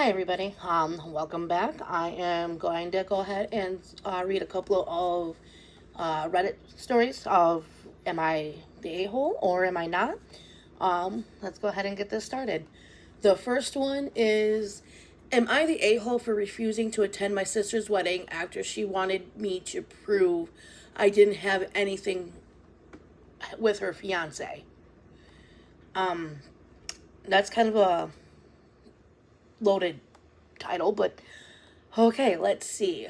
Hi everybody. Welcome back. I am going to go ahead and read a couple of Reddit stories of am I the a-hole or am I not? Let's go ahead and get this started. The first one is, am I the a-hole for refusing to attend my sister's wedding after she wanted me to prove I didn't have anything with her fiance? That's kind of a loaded title, but okay, let's see.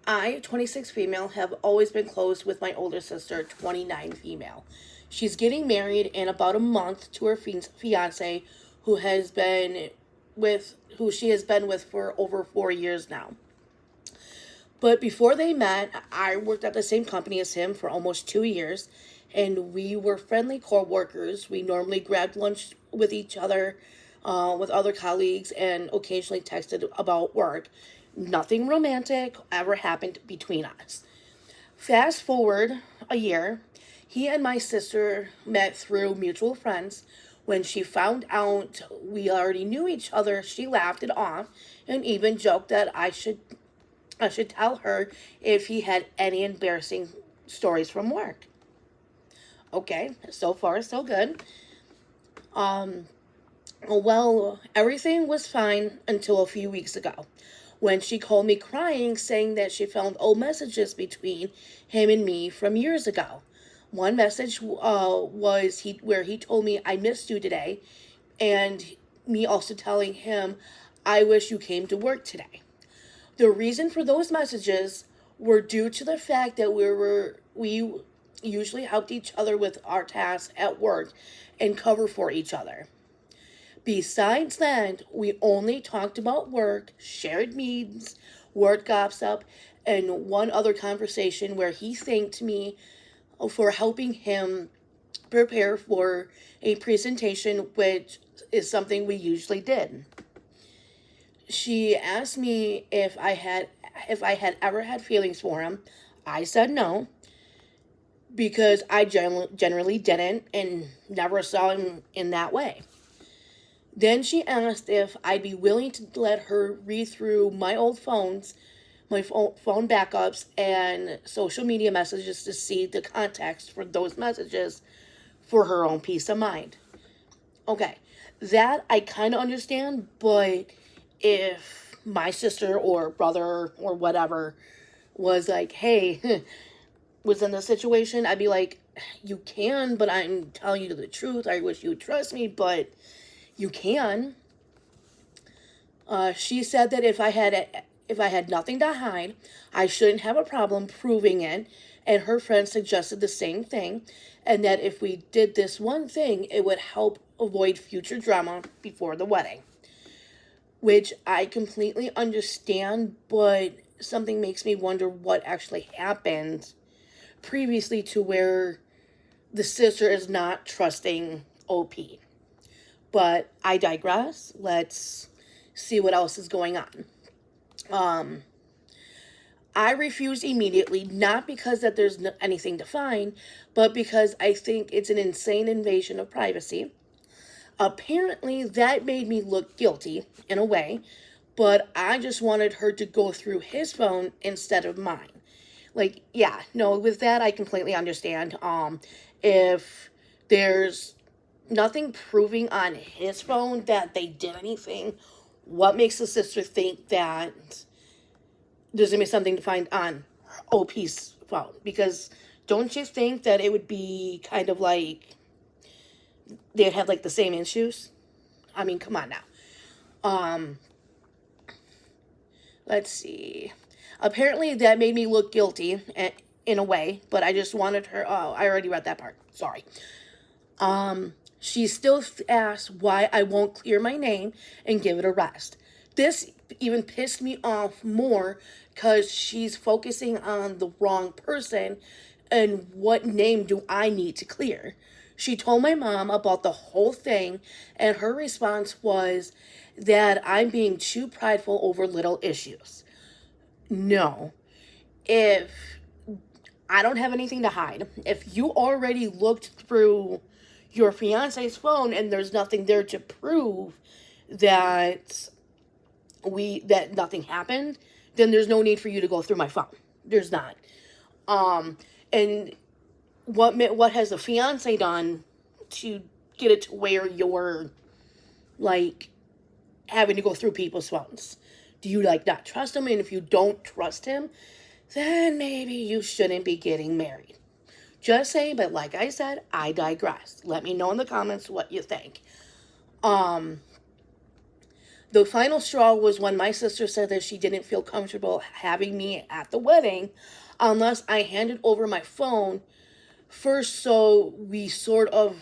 I, 26 female, have always been close with my older sister, 29 female. She's getting married in about a month to her fiance, who she has been with for over 4 years now. But before they met, I worked at the same company as him for almost 2 years, and we were friendly co-workers. We normally grabbed lunch with each other, with other colleagues, and occasionally texted about work. Nothing romantic ever happened between us. Fast forward a year, he and my sister met through mutual friends. When she found out we already knew each other, she laughed it off and even joked that I should tell her if he had any embarrassing stories from work. Okay, so far so good. Um, well, everything was fine until a few weeks ago when she called me crying saying that she found old messages between him and me from years ago. One message was where he told me I missed you today, and me also telling him I wish you came to work today. The reason for those messages were due to the fact that we usually helped each other with our tasks at work and cover for each other. Besides that, we only talked about work, shared memes, word gossip, and one other conversation where he thanked me for helping him prepare for a presentation, which is something we usually did. She asked me if I had ever had feelings for him. I said no because I generally didn't and never saw him in that way. Then she asked if I'd be willing to let her read through my old phone backups and social media messages to see the context for those messages for her own peace of mind. Okay, that I kind of understand, but if my sister or brother or whatever was like, hey, was in this situation, I'd be like, you can, but I'm telling you the truth. I wish you would trust me, but you can. She said that if I had nothing to hide, I shouldn't have a problem proving it, and her friend suggested the same thing, and that if we did this one thing, it would help avoid future drama before the wedding. Which I completely understand, but something makes me wonder what actually happened previously to where the sister is not trusting OP. But I digress. Let's see what else is going on. Um, I refused immediately, not because that there's anything to find, but because I think it's an insane invasion of privacy. Apparently, that made me look guilty in a way, but I just wanted her to go through his phone instead of mine. Like, yeah, no, with that I completely understand. If there's nothing proving on his phone that they did anything, what makes the sister think that there's gonna be something to find on OP's phone? Because don't you think that it would be kind of like they'd have like the same issues? I mean, come on now. Um, let's see. Apparently, that made me look guilty in a way, but I just wanted her. Oh, I already read that part. Sorry. She still asks why I won't clear my name and give it a rest. This even pissed me off more because she's focusing on the wrong person and what name do I need to clear. She told my mom about the whole thing, and her response was that I'm being too prideful over little issues. No. If I don't have anything to hide, if you already looked through your fiance's phone and there's nothing there to prove that that nothing happened, then there's no need for you to go through my phone. There's not. And what has the fiance done to get it to where you're like having to go through people's phones? Do you like not trust him? And if you don't trust him, then maybe you shouldn't be getting married. Just saying, but like I said, I digress. Let me know in the comments what you think. The final straw was when my sister said that she didn't feel comfortable having me at the wedding unless I handed over my phone first, so we sort of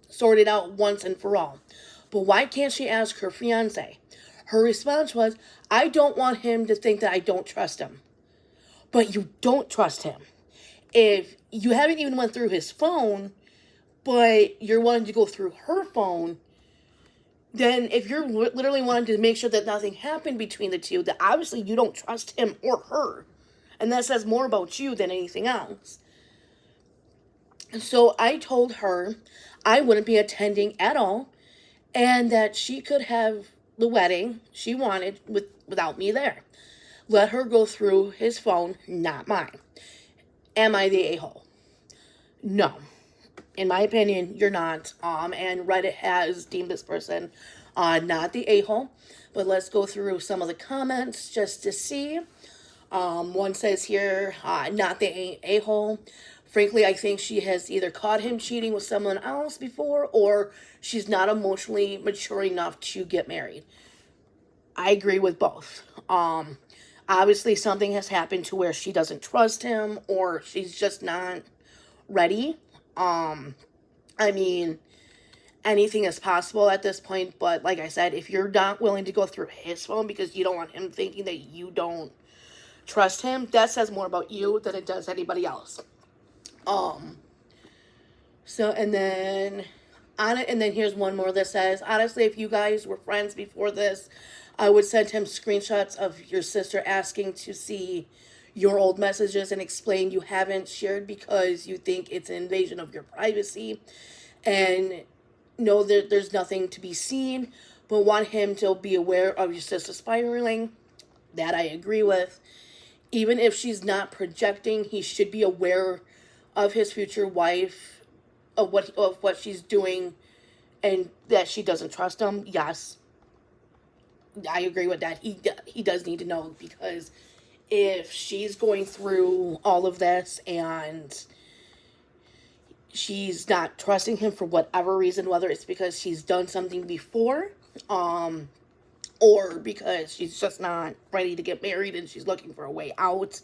sorted out once and for all. But why can't she ask her fiance? Her response was, I don't want him to think that I don't trust him. But you don't trust him. If you haven't even went through his phone, but you're wanting to go through her phone, then if you're literally wanting to make sure that nothing happened between the two, that obviously you don't trust him or her. And that says more about you than anything else. So I told her I wouldn't be attending at all, and that she could have the wedding she wanted without me there. Let her go through his phone, not mine. Am I the a-hole? No. In my opinion, you're not. And Reddit has deemed this person not the a-hole. But let's go through some of the comments just to see. One says here, not the a-hole. Frankly, I think she has either caught him cheating with someone else before, or she's not emotionally mature enough to get married. I agree with both. Obviously, something has happened to where she doesn't trust him, or she's just not ready. I mean, anything is possible at this point, but like I said, if you're not willing to go through his phone because you don't want him thinking that you don't trust him, that says more about you than it does anybody else. And then here's one more that says, honestly, if you guys were friends before this, I would send him screenshots of your sister asking to see your old messages and explain you haven't shared because you think it's an invasion of your privacy and know that there's nothing to be seen, but want him to be aware of your sister spiraling. That I agree with. Even if she's not projecting, he should be aware of his future wife, of what she's doing, and that she doesn't trust him. Yes, I agree with that. He does need to know, because if she's going through all of this and she's not trusting him for whatever reason, whether it's because she's done something before, or because she's just not ready to get married and she's looking for a way out,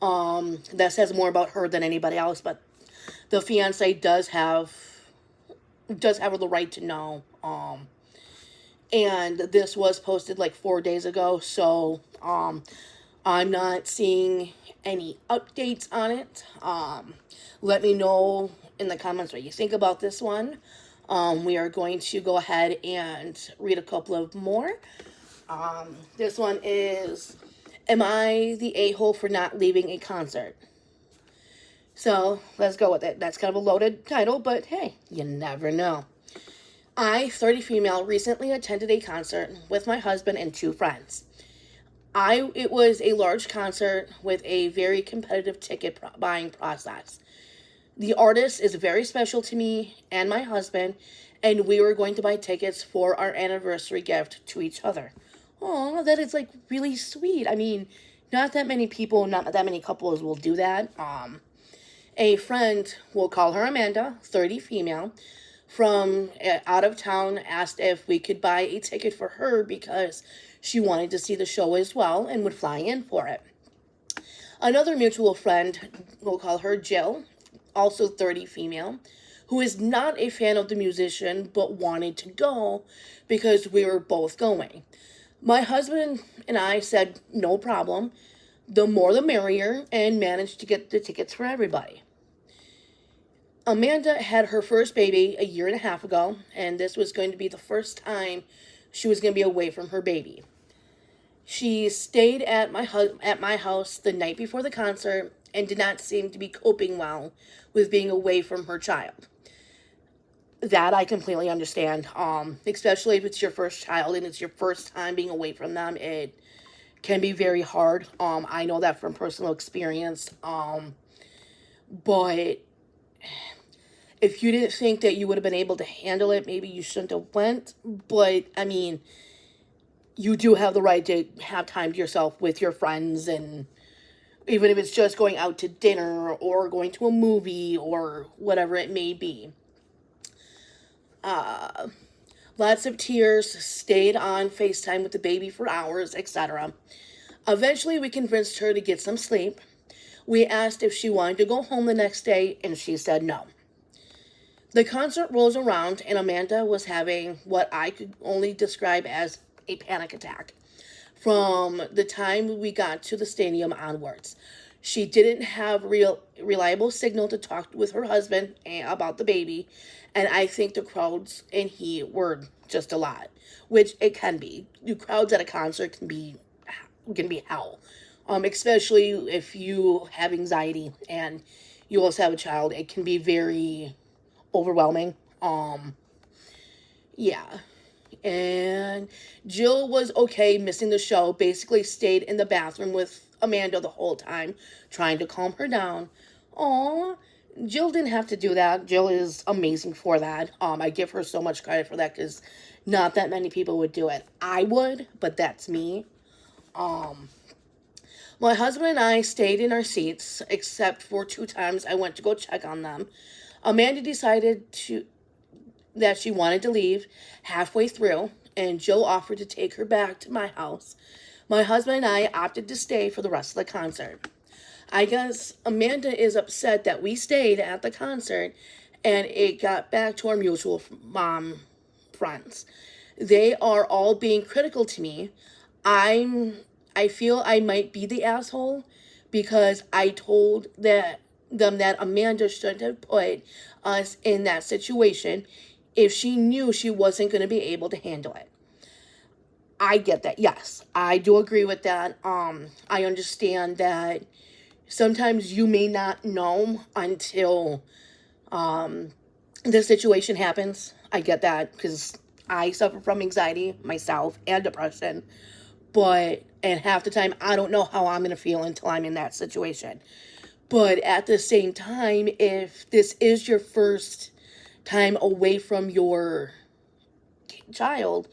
that says more about her than anybody else. But the fiance does have the right to know. And this was posted like 4 days ago, so I'm not seeing any updates on it. Let me know in the comments what you think about this one. We are going to go ahead and read a couple of more. This one is, am I the a-hole for not leaving a concert? So let's go with it. That's kind of a loaded title, but hey, you never know. I, 30 female, recently attended a concert with my husband and 2 friends. It was a large concert with a very competitive ticket buying process. The artist is very special to me and my husband, and we were going to buy tickets for our anniversary gift to each other. Oh, that is like really sweet. I mean, not that many couples will do that. A friend, we'll call her Amanda, 30 female, from out of town, asked if we could buy a ticket for her because she wanted to see the show as well and would fly in for it. Another mutual friend, we'll call her Jill, also 30 female, who is not a fan of the musician but wanted to go because we were both going. My husband and I said no problem, the more the merrier, and managed to get the tickets for everybody. Amanda had her first baby a year and a half ago, and this was going to be the first time she was going to be away from her baby. She stayed at my house the night before the concert and did not seem to be coping well with being away from her child. That I completely understand. Especially if it's your first child and it's your first time being away from them, it can be very hard. I know that from personal experience. But if you didn't think that you would have been able to handle it, maybe you shouldn't have went. But I mean, you do have the right to have time to yourself with your friends, and even if it's just going out to dinner or going to a movie or whatever it may be. Uh, Lots of tears, stayed on FaceTime with the baby for hours, etc. Eventually, we convinced her to get some sleep. We asked if she wanted to go home the next day, and she said no. The concert rolls around, and Amanda was having what I could only describe as a panic attack from the time we got to the stadium onwards. She didn't have reliable signal to talk with her husband about the baby, and I think the crowds and he were just a lot, which it can be. The crowds at a concert can be hell, especially if you have anxiety and you also have a child. It can be very overwhelming. Yeah. And Jill was okay missing the show, basically stayed in the bathroom with Amanda the whole time, trying to calm her down. Aw, Jill didn't have to do that. Jill is amazing for that. I give her so much credit for that because not that many people would do it. I would, but that's me. Um, my husband and I stayed in our seats, except for two times I went to go check on them. Amanda decided that she wanted to leave halfway through, and Jill offered to take her back to my house. My husband and I opted to stay for the rest of the concert. I guess Amanda is upset that we stayed at the concert and it got back to our mutual mom friends. They are all being critical to me. I'm I feel I might be the asshole because I told them that Amanda shouldn't have put us in that situation if she knew she wasn't going to be able to handle it. I get that. Yes, I do agree with that. I understand that sometimes you may not know until the situation happens. I get that because I suffer from anxiety myself and depression. But and half the time I don't know how I'm going to feel until I'm in that situation. But at the same time, if this is your first time away from your child,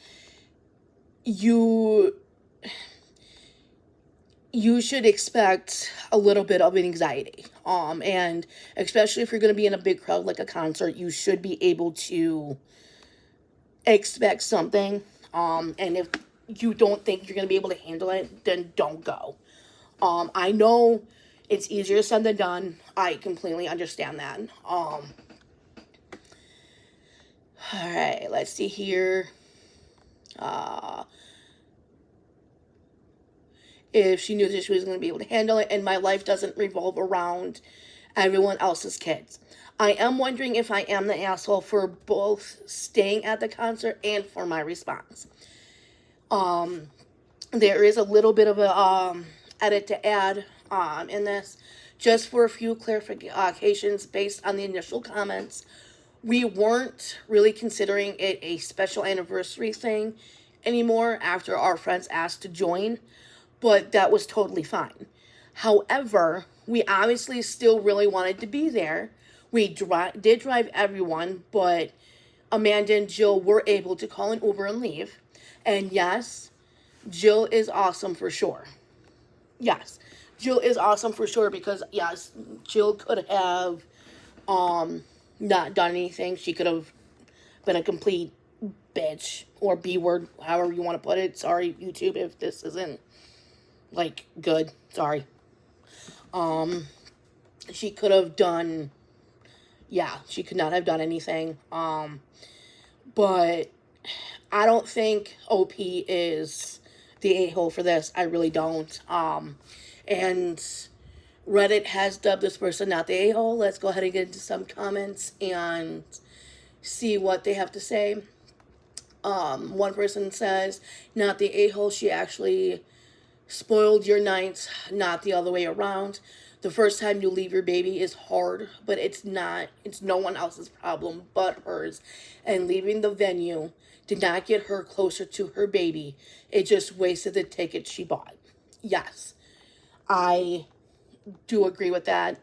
you you should expect a little bit of an anxiety. And especially if you're going to be in a big crowd like a concert, you should be able to expect something. And if you don't think you're going to be able to handle it, then don't go. I know it's easier said than done. I completely understand that. All right, let's see here. Uh, if she knew that she was going to be able to handle it, and my life doesn't revolve around everyone else's kids. I am wondering if I am the asshole for both staying at the concert and for my response. Um, there is a little bit of a edit to add in this, just for a few clarifications based on the initial comments. We weren't really considering it a special anniversary thing anymore after our friends asked to join, but that was totally fine. However, we obviously still really wanted to be there. We did drive everyone, but Amanda and Jill were able to call an Uber and leave. And yes, Jill is awesome for sure. Yes, Jill is awesome for sure because yes, Jill could have not done anything. She could have been a complete bitch or B word, however you want to put it. Sorry, YouTube, if this isn't like good. Sorry. Um, she could have done. Yeah, she could not have done anything. But I don't think OP is the a-hole for this. I really don't. And Reddit has dubbed this person not the a-hole. Let's go ahead and get into some comments and see what they have to say. One person says, not the a-hole, she actually spoiled your night, not the other way around. The first time you leave your baby is hard, but it's no one else's problem but hers. And leaving the venue did not get her closer to her baby. It just wasted the ticket she bought. Yes, I do agree with that.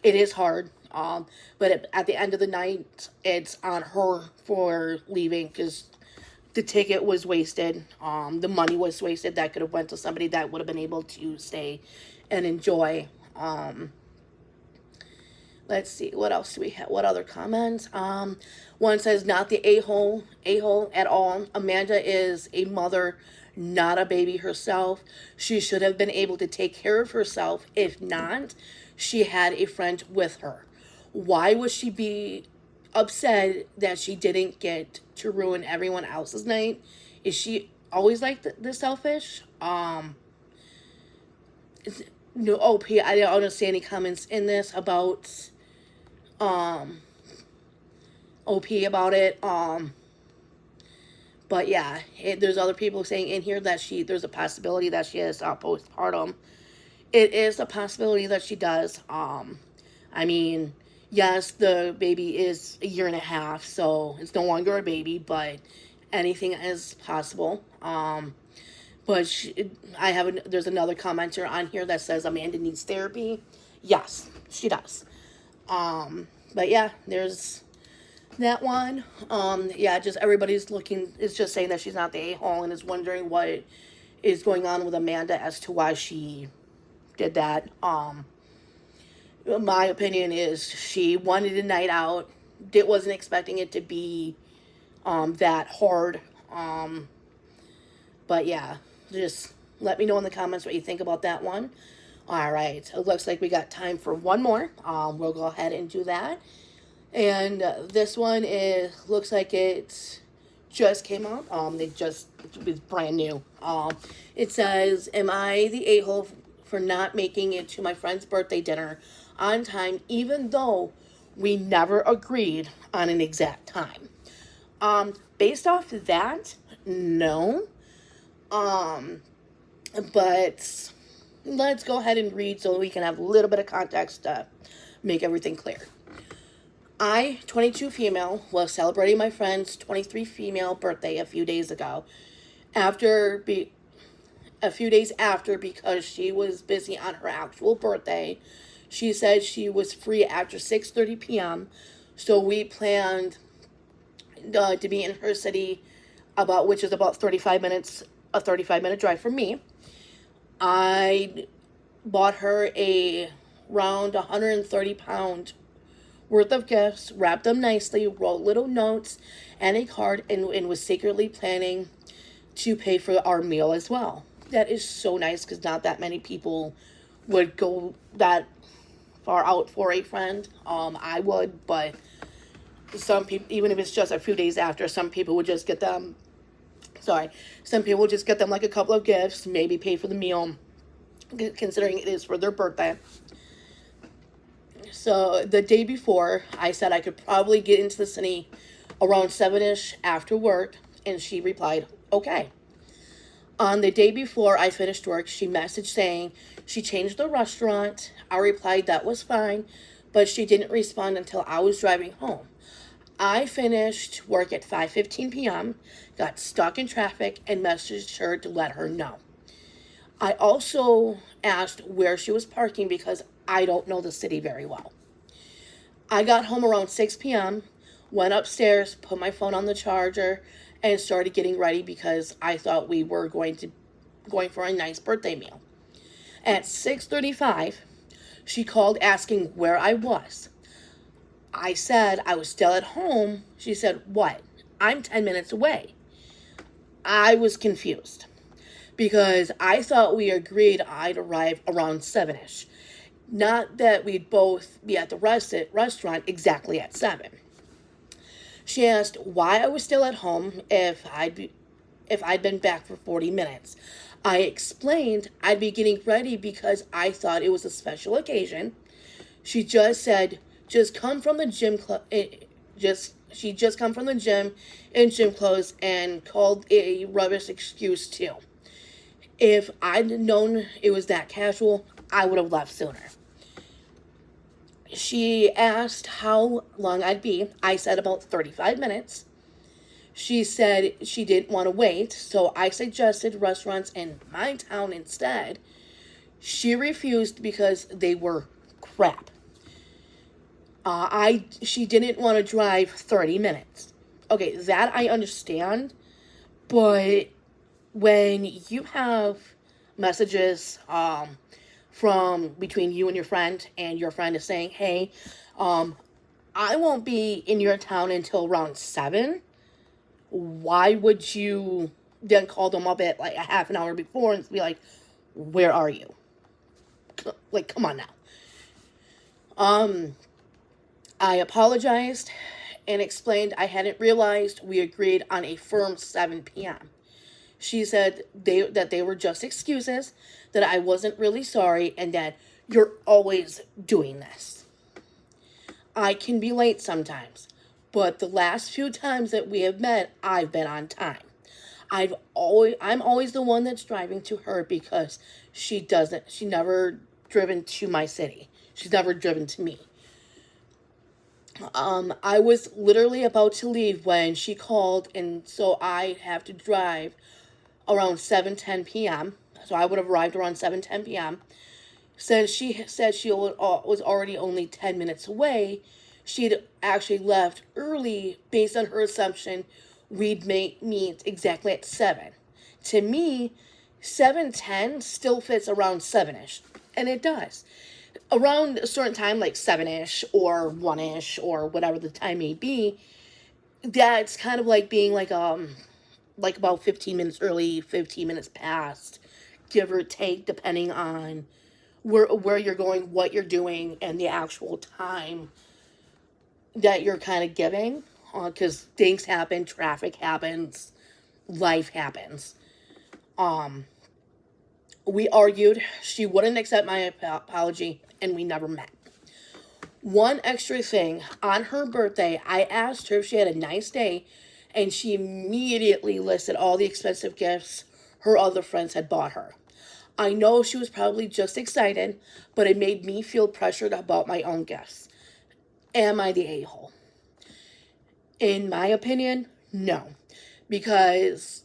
It is hard. But at the end of the night, it's on her for leaving because the ticket was wasted. The money was wasted that could have went to somebody that would have been able to stay and enjoy. Let's see, what else do we have? What other comments? One says, not the a-hole at all. Amanda is a mother, not a baby herself. She should have been able to take care of herself. If not, she had a friend with her. Why would she be upset that she didn't get to ruin everyone else's night? Is she always like the selfish? No, I didn't understand any comments in this about OP about it. But yeah, there's other people saying in here that there's a possibility that she is postpartum. It is a possibility that she does. I mean, yes, the baby is a year and a half, so it's no longer a baby, but anything is possible. But there's another commenter on here that says Amanda needs therapy. Yes, she does. But yeah, there's that one. Yeah, just everybody's is just saying that she's not the a-hole and is wondering what is going on with Amanda as to why she did that. My opinion is she wanted a night out. Wasn't expecting it to be that hard. But yeah, just let me know in the comments what you think about that one. All right, it looks like we got time for one more. We'll go ahead and do that. And this one looks like it just came out. It's brand new. It says, am I the a-hole for not making it to my friend's birthday dinner on time, even though we never agreed on an exact time? Based off of that, no. But let's go ahead and read so we can have a little bit of context to make everything clear. I, 22 female, was celebrating my friend's 23 female birthday a few days ago. A few days after, because she was busy on her actual birthday, she said she was free after 6:30 p.m. So we planned to be in her city, which is about 35 minutes, a 35-minute drive from me. I bought her around 130-pound worth of gifts, wrapped them nicely, wrote little notes and a card, and was secretly planning to pay for our meal as well. That is so nice because not that many people would go that far out for a friend. I would, but some people, even if it's just a few days after, some people would just get them like a couple of gifts, maybe pay for the meal, considering it is for their birthday. So the day before, I said I could probably get into the city around 7-ish after work, and she replied, okay. On the day before I finished work, she messaged saying she changed the restaurant. I replied that was fine, but she didn't respond until I was driving home. I finished work at 5:15 p.m., got stuck in traffic, and messaged her to let her know. I also asked where she was parking because I don't know the city very well. I got home around 6 p.m., went upstairs, put my phone on the charger, and started getting ready because I thought we were going for a nice birthday meal. At 6:35, she called asking where I was. I said I was still at home. She said, what? I'm 10 minutes away. I was confused because I thought we agreed I'd arrive around 7-ish. Not that we'd both be at the restaurant exactly at 7. She asked why I was still at home if I'd been back for 40 minutes. I explained I'd be getting ready because I thought it was a special occasion. She just said, just come from the gym she just come from the gym in gym clothes and called a rubbish excuse too. If I'd known it was that casual, I would have left sooner. She asked how long I'd be. I said about 35 minutes. She said she didn't want to wait, so I suggested restaurants in my town instead. She refused because they were crap. She didn't want to drive 30 minutes. Okay, that I understand, but when you have messages from between you and your friend is saying, "Hey, um, I won't be in your town until around 7." Why would you then call them up at like a half an hour before and be like, "Where are you?" Like, come on now. Um, I apologized and explained I hadn't realized we agreed on a firm 7 p.m. She said that they were just excuses, that I wasn't really sorry, and that you're always doing this. I can be late sometimes, but the last few times that we have met, I've been on time. I'm always the one that's driving to her because she never driven to my city. She's never driven to me. I was literally about to leave when she called, and so I have to drive around 7:10 p.m. So I would have arrived around 7:10 p.m. Since she said she was already only 10 minutes away, she'd actually left early based on her assumption we'd meet exactly at 7. To me, 7:10 still fits around 7ish, and it does. Around a certain time, like 7ish or 1ish or whatever the time may be, that's kind of like being like about 15 minutes early, 15 minutes past, give or take, depending on where you're going, what you're doing, and the actual time that you're kind of giving. Because things happen, traffic happens, life happens. Um, we argued. She wouldn't accept my apology, and we never met. One extra thing, on her birthday, I asked her if she had a nice day, and she immediately listed all the expensive gifts her other friends had bought her. I know she was probably just excited, but it made me feel pressured about my own gifts. Am I the a-hole? In my opinion, no. Because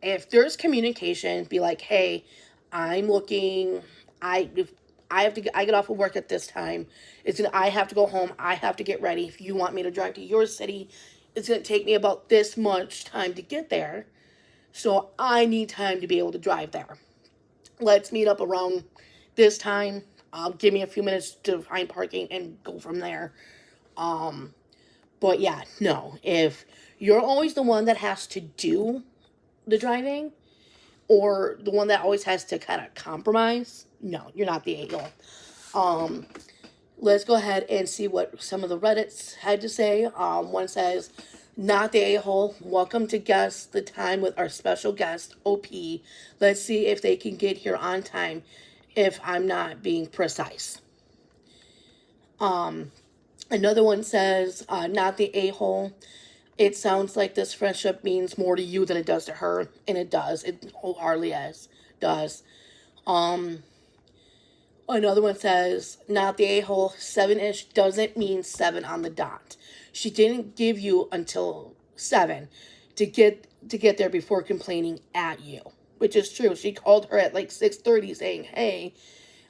if there's communication, be like, hey, I'm looking, if I have to, I get off of work at this time. I have to go home. I have to get ready. If you want me to drive to your city, it's gonna take me about this much time to get there. So I need time to be able to drive there. Let's meet up around this time. Give me a few minutes to find parking and go from there. Um, but yeah, no. If you're always the one that has to do the driving, or the one that always has to kind of compromise, no, you're not the a-hole. Um, let's go ahead and see what some of the Reddits had to say. One says, not the a-hole. Welcome to Guess the Time with our special guest, OP. Let's see if they can get here on time if I'm not being precise. Another one says, not the a-hole. It sounds like this friendship means more to you than it does to her, and it does. It wholeheartedly does. Um, Another one says, not the a-hole. 7ish doesn't mean 7 on the dot. She didn't give you until 7 to get there before complaining at you, which is true. She called her at like 6:30 saying, "Hey,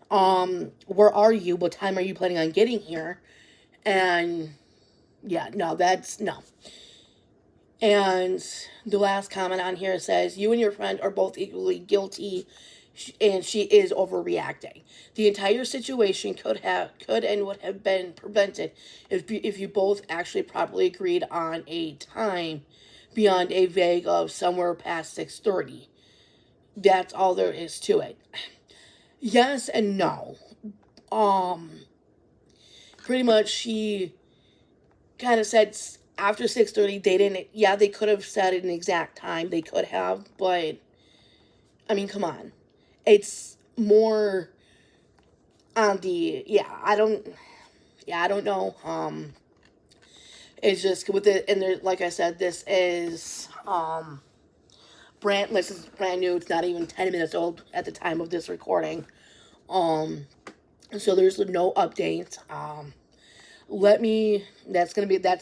where are you? What time are you planning on getting here?" And yeah, no, that's no. And the last comment on here says, you and your friend are both equally guilty, and she is overreacting. The entire situation could and would have been prevented if you both actually properly agreed on a time beyond a vague of somewhere past 6:30. That's all there is to it. Yes and no. Um Pretty much she kind of said after 6:30 they didn't, yeah, they could have said an exact time, they could have, but I mean, come on. It's more on the, I don't know. It's just with it, and there, like I said, this is brand new. It's not even 10 minutes old at the time of this recording. Um so there's no update. let me, that's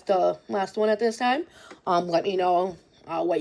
the last one at this time. Let me know what you